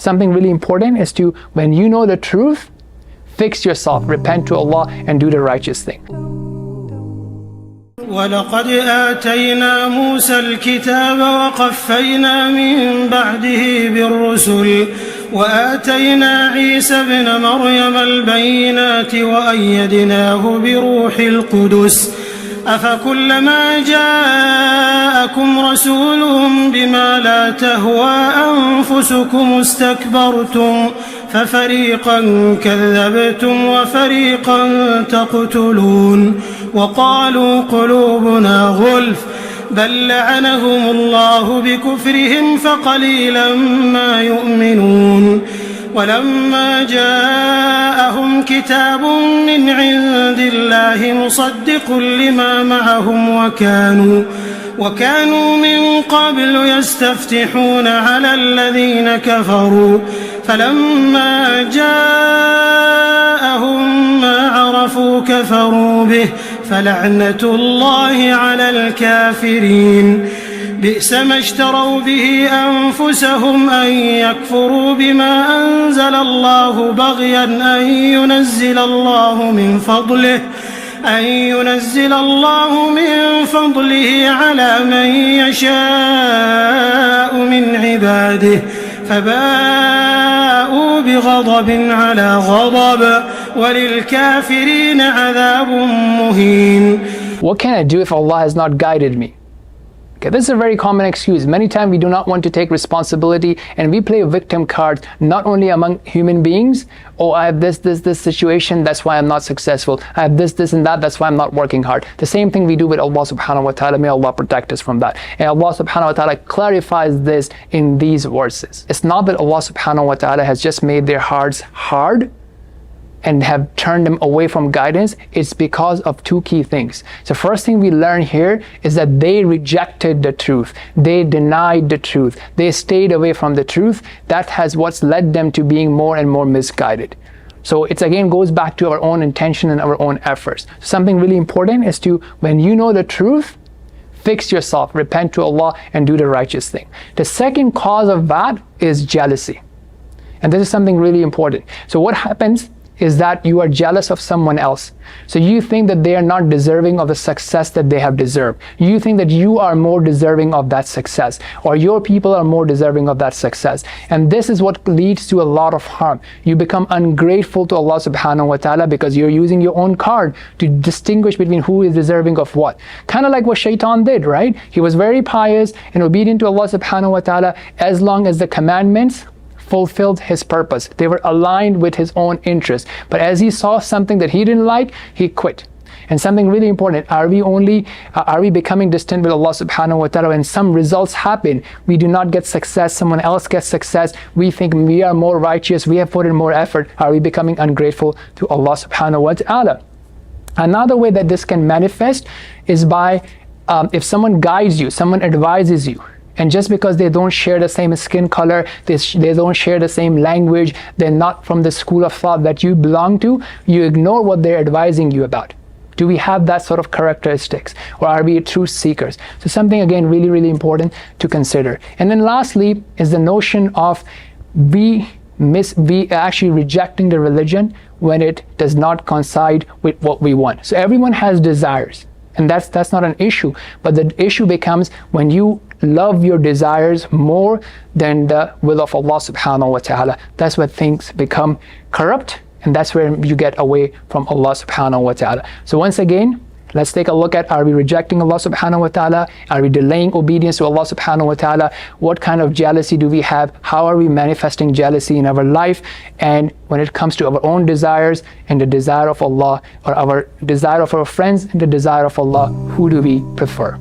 Something really important is to, when you know the truth, fix yourself, repent to Allah and do the righteous thing. ولقد آتينا موسى الكتاب وقفينا من بعده بالرسل وآتينا عيسى ابن مريم البينات وأيدناه بروح القدس أفكلما جاءكم رسول بما لا تهوى أنفسكم استكبرتم ففريقا كذبتم وفريقا تقتلون وقالوا قلوبنا غلف بل لعنهم الله بكفرهم فقليلا ما يؤمنون ولما جاءهم كتاب من عند الله مصدق لما معهم وكانوا من قبل يستفتحون على الذين كفروا فلما جاءهم ما عرفوا كفروا به فلعنة الله على الكافرين بئس ما اشتروا به أنفسهم أن يكفروا بما أنزل الله بغيا أن ينزل الله من فضله على من يشاء من عباده فباءوا بغضب على غضب وللكافرين عذاب مهين. What can I do if Allah has not guided me? Okay, this is a very common excuse. Many times we do not want to take responsibility and we play victim cards not only among human beings. Oh, I have this situation, that's why I'm not successful. I have this and that, that's why I'm not working hard. The same thing we do with Allah subhanahu wa ta'ala. May Allah protect us from that. And Allah subhanahu wa ta'ala clarifies this in these verses. It's not that Allah subhanahu wa ta'ala has just made their hearts hard and have turned them away from guidance. It's because of two key things. So first thing we learn here is that they rejected the truth. They denied the truth. They stayed away from the truth. That has what's led them to being more and more misguided. So it again goes back to our own intention and our own efforts. Something really important is to, when you know the truth, fix yourself, repent to Allah and do the righteous thing. The second cause of that is jealousy. And this is something really important. So what happens is that you are jealous of someone else. So you think that they are not deserving of the success that they have deserved. You think that you are more deserving of that success, or your people are more deserving of that success. And this is what leads to a lot of harm. You become ungrateful to Allah subhanahu wa ta'ala because you're using your own card to distinguish between who is deserving of what. Kind of like what Shaitan did, right? He was very pious and obedient to Allah subhanahu wa ta'ala as long as the commandments fulfilled his purpose. They were aligned with his own interest. But as he saw something that he didn't like, he quit. And something really important, are we becoming distant with Allah subhanahu wa ta'ala when some results happen? We do not get success, someone else gets success. We think we are more righteous, we have put in more effort. Are we becoming ungrateful to Allah subhanahu wa ta'ala? Another way that this can manifest is by if someone guides you, someone advises you, and just because they don't share the same skin color, they don't share the same language, they're not from the school of thought that you belong to, you ignore what they're advising you about. Do we have that sort of characteristics, or are we truth seekers? So something again really, really important to consider. And then lastly is the notion of we actually rejecting the religion when it does not coincide with what we want. So everyone has desires, and that's not an issue, but the issue becomes when you love your desires more than the will of Allah subhanahu wa ta'ala. That's where things become corrupt, and that's where you get away from Allah subhanahu wa ta'ala. So once again, let's take a look at, are we rejecting Allah subhanahu wa ta'ala? Are we delaying obedience to Allah subhanahu wa ta'ala? What kind of jealousy do we have? How are we manifesting jealousy in our life? And when it comes to our own desires and the desire of Allah, or our desire of our friends and the desire of Allah, who do we prefer?